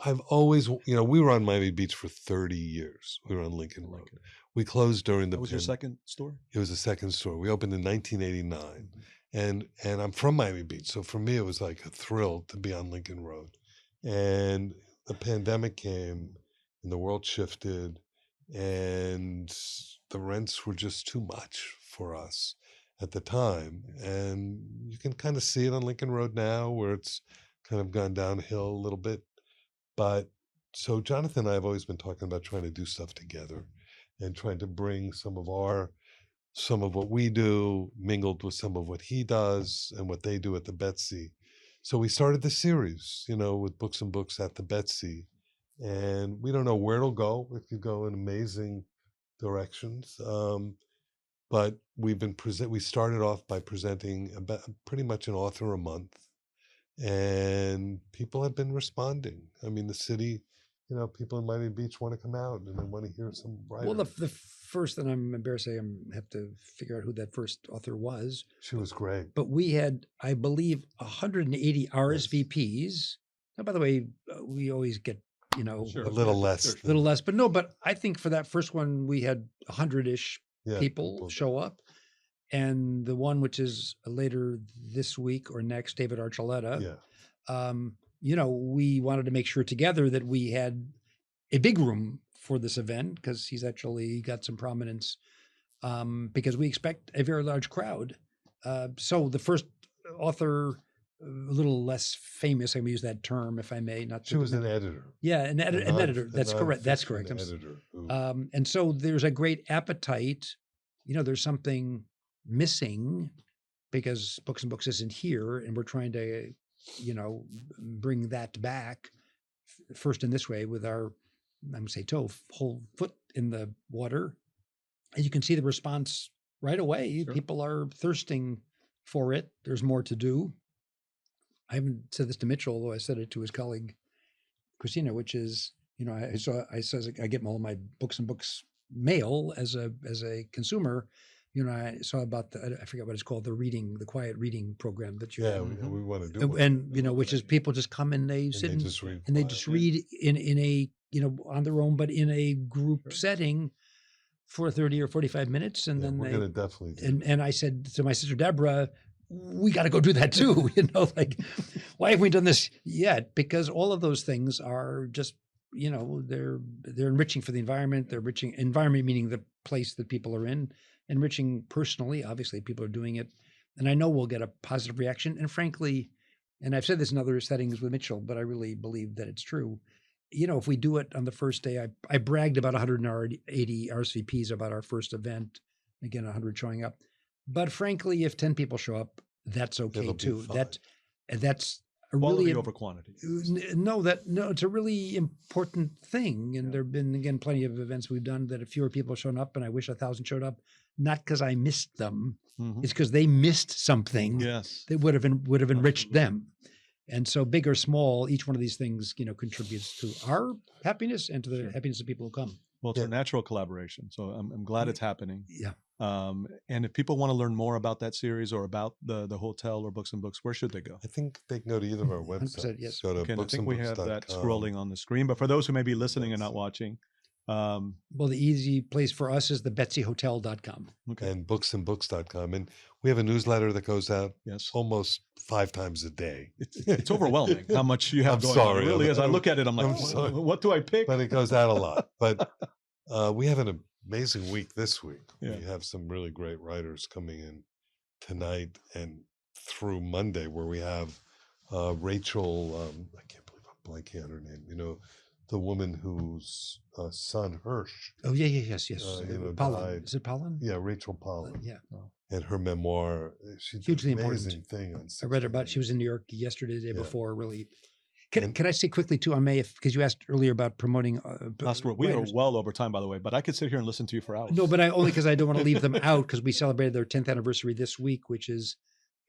I've always, we were on Miami Beach for 30 years. We were on Lincoln Road. We closed during the. That was your second store? It was the second store. We opened in 1989, and I'm from Miami Beach, so for me it was like a thrill to be on Lincoln Road. And the pandemic came, and the world shifted. And the rents were just too much for us at the time. And you can kind of see it on Lincoln Road now where it's kind of gone downhill a little bit. But so Jonathan and I have always been talking about trying to do stuff together and trying to bring some of what we do mingled with some of what he does and what they do at the Betsy. So we started the series, with Books and Books at the Betsy. And we don't know where it'll go. It could go in amazing directions. But we started off by presenting pretty much an author a month. And people have been responding. I mean, the city, people in Miami Beach want to come out and they want to hear some writers. Well, the first, and I'm embarrassed to say I have to figure out who that first author was. She was great. But we had, I believe, 180 RSVPs. Yes. Now, by the way, we always get a little less. But I think for that first one, we had 100-ish people show up. And the one which is later this week or next, David Archuleta, we wanted to make sure together that we had a big room for this event because he's actually got some prominence because we expect a very large crowd. So the first author, a little less famous, I'm going to use that term if I may. She was an editor. Yeah, an editor. That's correct. That's correct. Editor. And so there's a great appetite. There's something missing because Books and Books isn't here, and we're trying to, bring that back first in this way with our I'm going to say toe, whole foot in the water. And you can see the response right away. Sure. People are thirsting for it. There's more to do. I haven't said this to Mitchell, although I said it to his colleague, Christina, which is, I get all my Books and Books mail as a consumer. I saw about I forget what it's called, the quiet reading program that you have. we want to do one. And which is people just come and they sit they just read and they quietly. just read in a, on their own, but in a group setting for 30 or 45 minutes. And then we're going to definitely do that. and I said to my sister, Deborah, we got to go do that too. Why haven't we done this yet? Because all of those things are just, they're enriching for the environment. They're enriching environment, meaning the place that people are in, enriching personally. Obviously, people are doing it. And I know we'll get a positive reaction. And frankly, and I've said this in other settings with Mitchell, but I really believe that it's true. If we do it on the first day, I bragged about 180 RSVPs about our first event. Again, 100 showing up. But frankly, if 10 people show up, that's okay too. That's a Quality really over quantity. No, it's a really important thing. And there've been, again, plenty of events we've done that if fewer people shown up, and I wish 1,000 showed up, not because I missed them, it's because they missed something that would have enriched them. And so, big or small, each one of these things, contributes to our happiness and to the happiness of people who come. Well, it's a natural collaboration. So I'm glad it's happening. Yeah. And if people want to learn more about that series or about the hotel or Books and Books, where should they go? I think they can go to either of our websites. Yes. Go to Okay, I think we have that booksandbooks.com. scrolling on the screen. But for those who may be listening and not watching, well, the easy place for us is the betsyhotel.com. okay. And booksandbooks.com. And we have a newsletter that goes out Yes. almost 5 times a day. It's overwhelming how much you have I'm going sorry. on. Really, as I look at it, I'm like, I'm sorry. what do I pick? But it goes out a lot. But we have an amazing week this week. Yeah. We have some really great writers coming in tonight and through Monday, where we have Rachel, I can't believe I'm blanking on her name, the woman whose son Hirsch, Oh, yes. Pollen. died. Is it Pollen? Yeah, Rachel Pollan. Yeah. And her memoir, she did Hugely an amazing important. thing on I read about, she was in New York yesterday, the day before, really. Can I say quickly too, on May, because you asked earlier about promoting. We are well over time, by the way, but I could sit here and listen to you for hours. No, but only because I don't want to leave them out, because we celebrated their 10th anniversary this week, which is,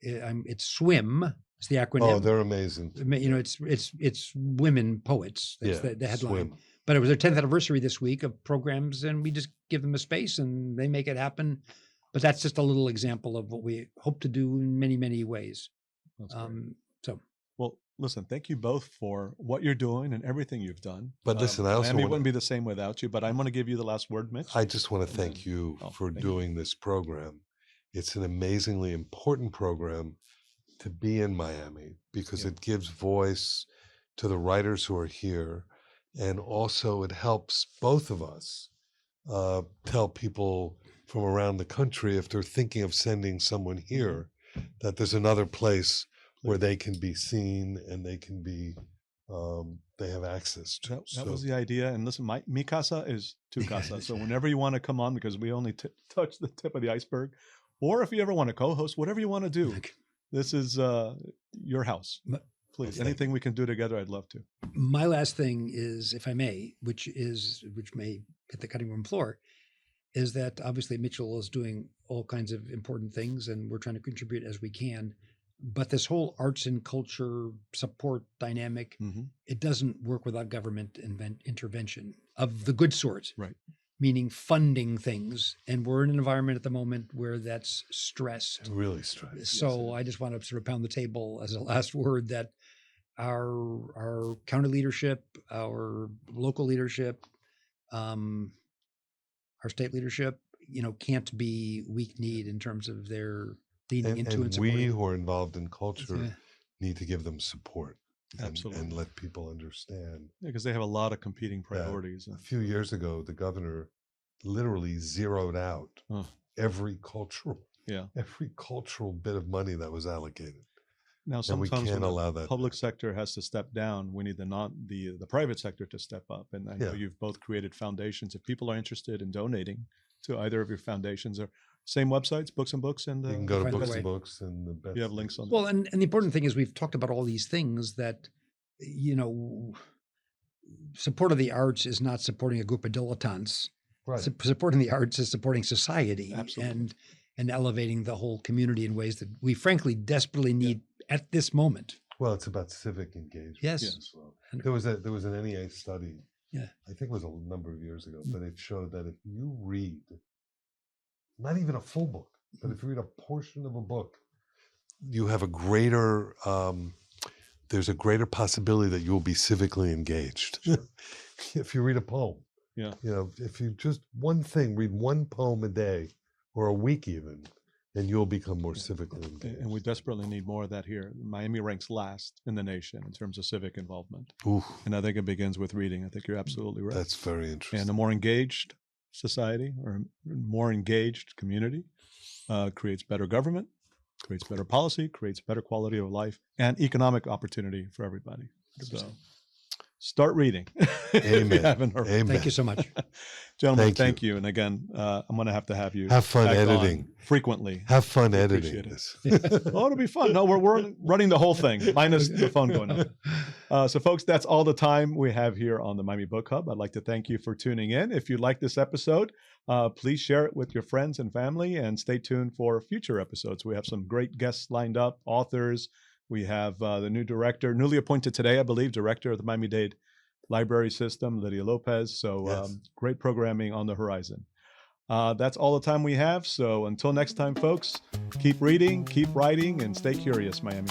it's SWIM. It's the acronym. Oh, they're amazing. It's women poets. That's the headline. Swim. But it was their 10th anniversary this week of programs, and we just give them a space and they make it happen. But that's just a little example of what we hope to do in many, many ways. That's great. Well, listen, thank you both for what you're doing and everything you've done. But listen, I also Miami wouldn't be the same without you, but I'm going to give you the last word, Mitch. I just want to thank you for doing this program. It's an amazingly important program to be in Miami because it gives voice to the writers who are here. And also it helps both of us tell people from around the country, if they're thinking of sending someone here, that there's another place where they can be seen and they can be, they have access to. That was the idea. And listen, mi casa is tu casa. So whenever you want to come on, because we only touch the tip of the iceberg, or if you ever want to co-host, whatever you want to do, this is your house. Please, anything we can do together, I'd love to. My last thing is, if I may, which may hit the cutting room floor, is that obviously Mitchell is doing all kinds of important things and we're trying to contribute as we can. But this whole arts and culture support dynamic, it doesn't work without government intervention of the good sort. Right. Meaning funding things. And we're in an environment at the moment where that's stressed. Really stressed. So I just want to sort of pound the table as a last word that our county leadership, our local leadership, our state leadership, can't be weak-kneed in terms of their leaning into and supporting. We who are involved in culture need to give them support. Absolutely. And let people understand. Yeah, because they have a lot of competing priorities. A few years ago, the governor literally zeroed out every cultural bit of money that was allocated. Now, sometimes we can't when allow the that public sector has to step down, we need the private sector to step up. And I know you've both created foundations. If people are interested in donating to either of your foundations, or same websites, Books and Books, and you can go to Find a Books way. and Books and the best. you have links on. Well, and the important thing is we've talked about all these things that, support of the arts is not supporting a group of dilettantes. Right. Supporting the arts is supporting society. Absolutely. And elevating the whole community in ways that we frankly desperately need at this moment. Well, it's about civic engagement. Yes. As well. There was an NEA study. Yeah. I think it was a number of years ago, but it showed that if you read, not even a full book, but if you read a portion of a book, you have a greater. There's a greater possibility that you'll be civically engaged. If you read a poem. Yeah. If you just read one poem a day or a week even, and you'll become more civically engaged. And we desperately need more of that here. Miami ranks last in the nation in terms of civic involvement. Ooh, And I think it begins with reading. I think you're absolutely right. that's very interesting. And a more engaged society or more engaged community creates better government, creates better policy, creates better quality of life, and economic opportunity for everybody. So start reading. If you Amen. haven't already. Amen. Thank you so much. Gentlemen, Thank thank you. And again, I'm going to have you Have fun back on editing. frequently. Have fun We editing appreciate this. Oh, it'll be fun. No, we're running the whole thing, minus the phone going up. So, folks, that's all the time we have here on the Miami Book Hub. I'd like to thank you for tuning in. If you like this episode, please share it with your friends and family, and stay tuned for future episodes. We have some great guests lined up, authors. We have the new director, newly appointed today, I believe, director of the Miami-Dade Library System, Lydia Lopez. So Yes. great programming on the horizon. That's all the time we have. So until next time, folks, keep reading, keep writing, and stay curious, Miami.